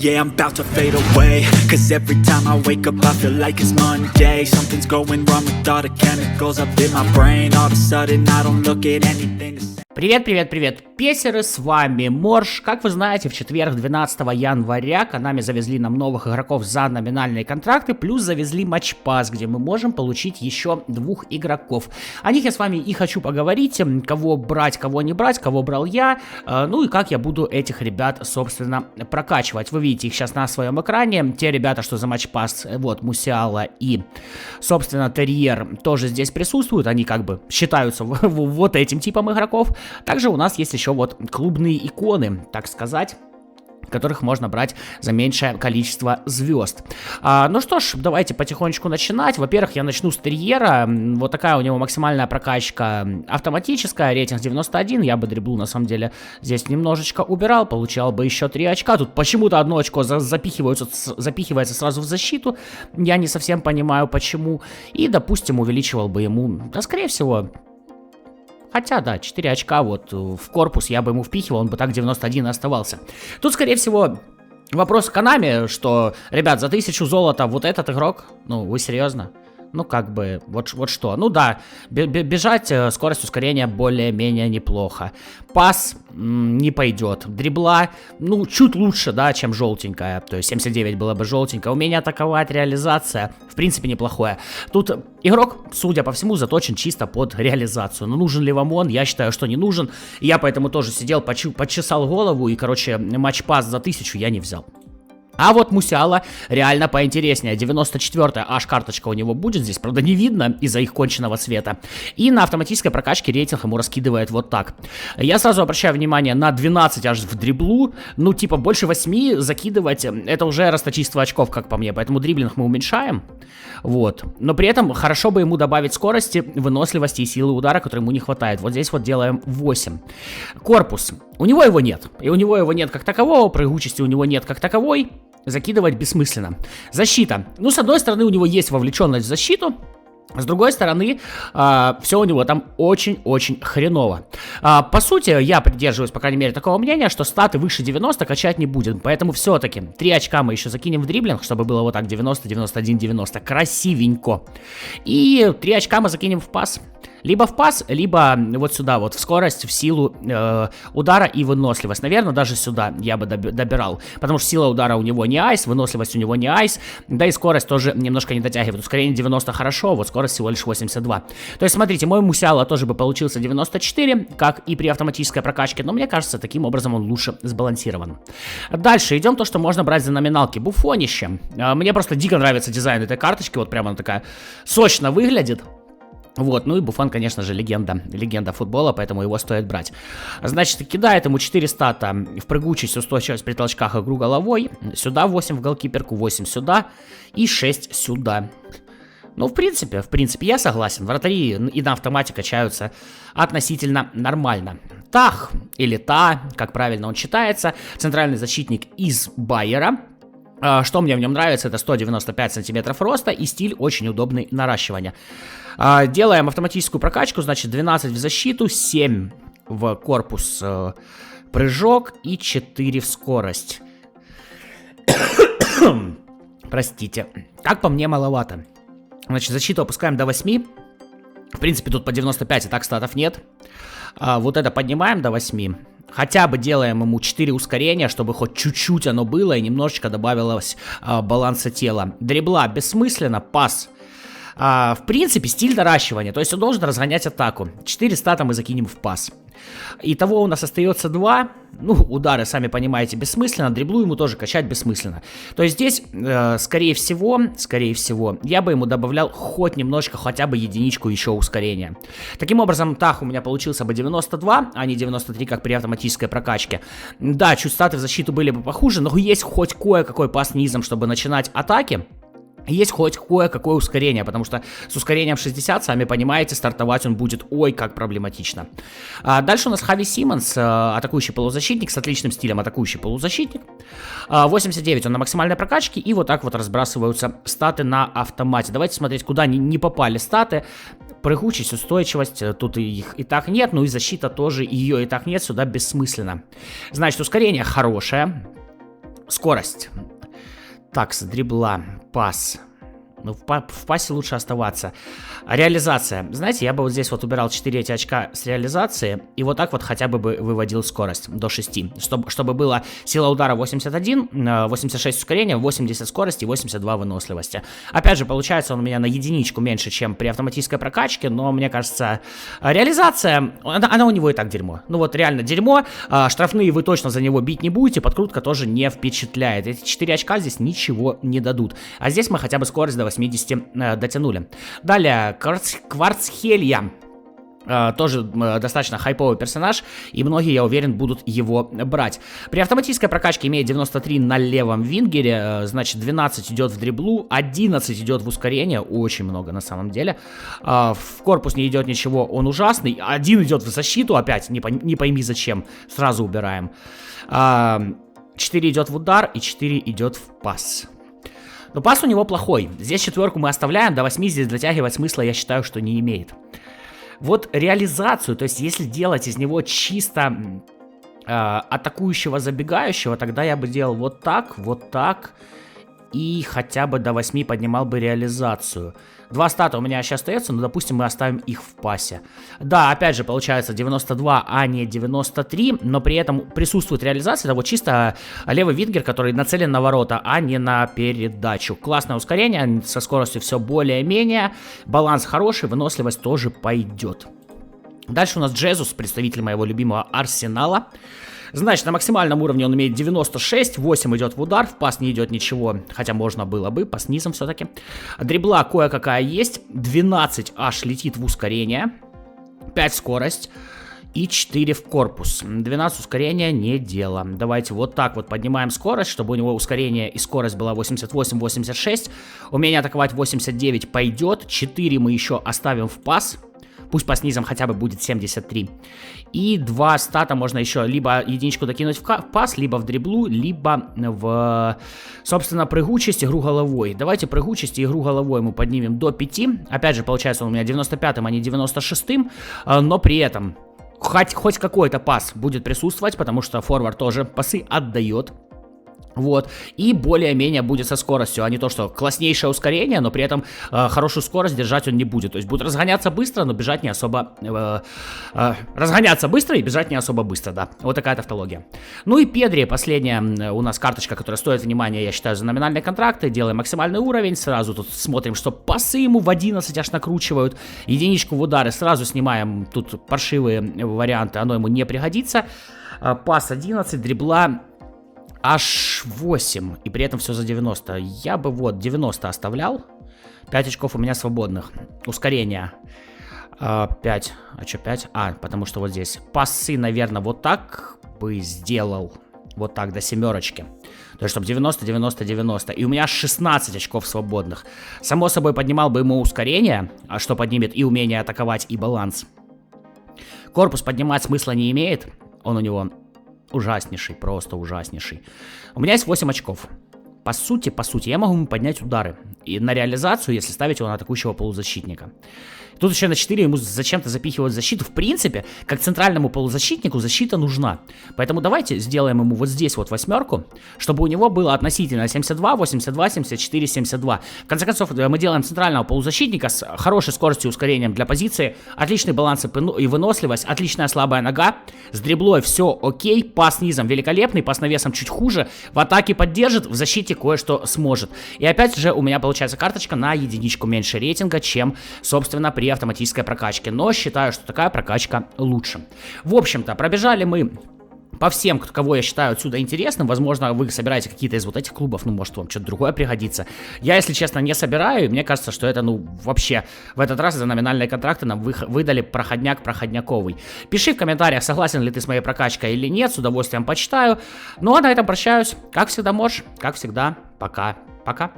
Yeah, I'm about to fade away. Cause every time I wake up I feel like it's Monday. Something's going wrong with all the chemicals up in my brain. All of a sudden I don't look at anything the same. Привет, песеры, с вами Морж. Как вы знаете, в четверг 12 января Konami завезли нам новых игроков за номинальные контракты, плюс завезли матчпасс, где мы можем получить еще 2 игроков. О них я с вами и хочу поговорить, кого брать, кого не брать, кого брал я, ну и как я буду этих ребят, собственно, прокачивать. Вы видите их сейчас на своем экране, те ребята, что за матчпасс, вот, Мусиала и, собственно, Терьер тоже здесь присутствуют, они как бы считаются вот этим типом игроков. Также у нас есть еще вот клубные иконы, так сказать, которых можно брать за меньшее количество звезд. Ну что ж, давайте потихонечку начинать. Во-первых, я начну с Терьера. Вот такая у него максимальная прокачка автоматическая, рейтинг 91. Я бы дриблу на самом деле здесь немножечко убирал, получал бы еще 3 очка. Тут почему-то 1 очко запихивается сразу в защиту. Я не совсем понимаю, почему. И, допустим, увеличивал бы ему, да, скорее всего... Хотя, да, 4 очка вот в корпус я бы ему впихивал, он бы так 91 оставался. Тут, скорее всего, вопрос к Konami, что, ребят, за 1000 золота вот этот игрок, ну, вы серьезно? Ну, как бы, вот что. Ну да, бежать, скорость ускорения более-менее неплохо. Пас не пойдет. Дрибла, ну, чуть лучше, да, чем желтенькая. То есть 79 было бы желтенькая. Умение атаковать, реализация, в принципе, неплохое. Тут игрок, судя по всему, заточен чисто под реализацию. Но нужен ли вам он? Я считаю, что не нужен. Я поэтому тоже сидел, почесал голову и, короче, матчпасс за 1000 я не взял. А вот Мусиала реально поинтереснее. 94-я аж карточка у него будет. Здесь, правда, не видно из-за их конченного цвета. И на автоматической прокачке рейтинг ему раскидывает вот так. Я сразу обращаю внимание на 12 аж в дриблу. Ну, типа, больше 8 закидывать, это уже расточительство очков, как по мне. Поэтому дриблинг мы уменьшаем. Вот. Но при этом хорошо бы ему добавить скорости, выносливости и силы удара, которой ему не хватает. Вот здесь вот делаем 8. Корпус. У него его нет. И у него его нет как такового. Прыгучести у него нет как таковой. Закидывать бессмысленно. Защита. Ну, с одной стороны, у него есть вовлеченность в защиту. С другой стороны, все у него там очень-очень хреново. По сути, я придерживаюсь, по крайней мере, такого мнения, что статы выше 90 качать не будем. Поэтому все-таки 3 очка мы еще закинем в дриблинг, чтобы было вот так 90, 91, 90. Красивенько. И 3 очка мы закинем в пас. Либо в пас, либо вот сюда, вот в скорость, в силу удара и выносливость. Наверное, даже сюда я бы добирал. Потому что сила удара у него не айс, выносливость у него не айс. Да и скорость тоже немножко не дотягивает. Ускорение 90 хорошо, вот скорость всего лишь 82. То есть, смотрите, мой Мусиала тоже бы получился 94, как и при автоматической прокачке. Но мне кажется, таким образом он лучше сбалансирован. Дальше идем то, что можно брать за номиналки. Буфонище. Мне просто дико нравится дизайн этой карточки. Вот прямо она такая сочно выглядит. Вот, ну и Буфон, конечно же, легенда футбола, поэтому его стоит брать. Значит, кидает ему 4 стата в прыгучесть, устойчивость при толчках, игру головой. Сюда 8 в голкиперку, 8 сюда и 6 сюда. Ну, в принципе, я согласен. Вратари и на автомате качаются относительно нормально. Тах, или Та, как правильно он читается, центральный защитник из Байера. Что мне в нем нравится, это 195 сантиметров роста и стиль очень удобный наращивания. Делаем автоматическую прокачку, значит 12 в защиту, 7 в корпус прыжок и 4 в скорость. Простите, так по мне маловато. Значит, защиту опускаем до 8. В принципе, тут по 95 и так статов нет. Вот это поднимаем до 8. Хотя бы делаем ему 4 ускорения, чтобы хоть чуть-чуть оно было и немножечко добавилось баланса тела. Дрибла бессмысленно, пас. В принципе, стиль наращивания, то есть он должен разгонять атаку. 4 стата мы закинем в пас. Итого у нас остается 2. Ну, удары, сами понимаете, бессмысленно. Дриблу ему тоже качать бессмысленно. То есть здесь, скорее всего, я бы ему добавлял хоть немножко, хотя бы единичку еще ускорения. Таким образом, Тах у меня получился бы 92, а не 93, как при автоматической прокачке. Да, чуть статы в защиту были бы похуже, но есть хоть кое-какой пас низом, чтобы начинать атаки. Есть хоть кое-какое ускорение, потому что с ускорением 60, сами понимаете, стартовать он будет ой как проблематично. Дальше у нас Хави Симмонс, атакующий полузащитник, с отличным стилем атакующий полузащитник. 89 он на максимальной прокачке, и вот так вот разбрасываются статы на автомате. Давайте смотреть, куда не попали статы. Прыгучесть, устойчивость, тут их и так нет, ну и защита тоже, ее и так нет, сюда бессмысленно. Значит, ускорение хорошее. Скорость. Так, с дрибла, пас. Ну, в пасе лучше оставаться. Реализация. Знаете, я бы вот здесь вот убирал 4 эти очка с реализации, и вот так вот хотя бы выводил скорость до 6. Чтобы было сила удара 81, 86 ускорения, 80 скорости и 82 выносливости. Опять же, получается он у меня на единичку меньше, чем при автоматической прокачке, но мне кажется, реализация, она у него и так дерьмо. Ну вот реально дерьмо, штрафные вы точно за него бить не будете, подкрутка тоже не впечатляет. Эти 4 очка здесь ничего не дадут. А здесь мы хотя бы скорость до 80 дотянули. Далее, Кварцхелья. Тоже достаточно хайповый персонаж, и многие, я уверен, будут его брать. При автоматической прокачке имеет 93 на левом вингере, значит 12 идет в дриблу, 11 идет в ускорение, очень много на самом деле. В корпус не идет ничего, он ужасный. 1 идет в защиту, опять, не пойми зачем, сразу убираем. 4 идет в удар и 4 идет в пас. Но пас у него плохой. Здесь 4 мы оставляем, до 8 здесь дотягивать смысла, я считаю, что не имеет. Вот реализацию, то есть если делать из него чисто атакующего забегающего, тогда я бы делал вот так, и хотя бы до 8 поднимал бы реализацию. 2 стата у меня сейчас остается, но допустим мы оставим их в пасе. Да, опять же получается 92, а не 93, но при этом присутствует реализация, это вот чисто левый вингер, который нацелен на ворота, а не на передачу. Классное ускорение, со скоростью все более-менее, баланс хороший, выносливость тоже пойдет. Дальше у нас Джезус, представитель моего любимого Арсенала. Значит, на максимальном уровне он имеет 96, 8 идет в удар, в пас не идет ничего, хотя можно было бы, по снизам все-таки. Дрибла кое-какая есть, 12 аж летит в ускорение, 5 скорость и 4 в корпус. 12 ускорения не дело. Давайте вот так вот поднимаем скорость, чтобы у него ускорение и скорость была 88-86. Умение атаковать 89 пойдет, 4 мы еще оставим в пас. Пусть по снизам хотя бы будет 73. И 2 стата можно еще либо единичку докинуть в пас, либо в дриблу, либо в, собственно, прыгучесть, игру головой. Давайте прыгучесть и игру головой мы поднимем до 5. Опять же, получается, он у меня 95-м, а не 96-м. Но при этом хоть какой-то пас будет присутствовать, потому что форвард тоже пасы отдает. Вот, и более-менее будет со скоростью, а не то, что класснейшее ускорение, но при этом хорошую скорость держать он не будет. То есть будет разгоняться быстро, но бежать не особо... разгоняться быстро и бежать не особо быстро, да. Вот такая тавтология. Ну и Педри, последняя у нас карточка, которая стоит внимания, я считаю, за номинальные контракты. Делаем максимальный уровень, сразу тут смотрим, что пасы ему в 11 аж накручивают. Единичку в удары сразу снимаем, тут паршивые варианты, оно ему не пригодится. Пас 11, дрибла... Аж 8, и при этом все за 90. Я бы вот 90 оставлял. 5 очков у меня свободных. Ускорение 5. А что 5? Потому что вот здесь. Пасы, наверное, вот так бы сделал. Вот так, до 7. То есть, чтобы 90, 90, 90. И у меня 16 очков свободных. Само собой, поднимал бы ему ускорение, что поднимет и умение атаковать, и баланс. Корпус поднимать смысла не имеет. Он у него... ужаснейший, просто ужаснейший. У меня есть 8 очков. По сути, я могу ему поднять удары. И на реализацию, если ставить его на атакующего полузащитника. Тут еще на 4 ему зачем-то запихивать защиту. В принципе, как центральному полузащитнику защита нужна. Поэтому давайте сделаем ему вот здесь вот 8, чтобы у него было относительно 72, 82, 74, 72. В конце концов, мы делаем центрального полузащитника с хорошей скоростью и ускорением для позиции. Отличный баланс и выносливость, отличная слабая нога. С дриблой все окей, пас низом великолепный, пас навесом чуть хуже. В атаке поддержит, в защите кое-что сможет. И опять же у меня получается карточка на единичку меньше рейтинга, чем, собственно, при автоматической прокачке. Но считаю, что такая прокачка лучше. В общем-то, пробежали мы по всем, кого я считаю отсюда интересным. Возможно, вы собираете какие-то из вот этих клубов, ну, может, вам что-то другое пригодится. Я, если честно, не собираю, и мне кажется, что это, ну, вообще, в этот раз за номинальные контракты нам выдали проходняк проходняковый. Пиши в комментариях, согласен ли ты с моей прокачкой или нет, с удовольствием почитаю. Ну, а на этом прощаюсь. Как всегда, Морж, как всегда, пока-пока.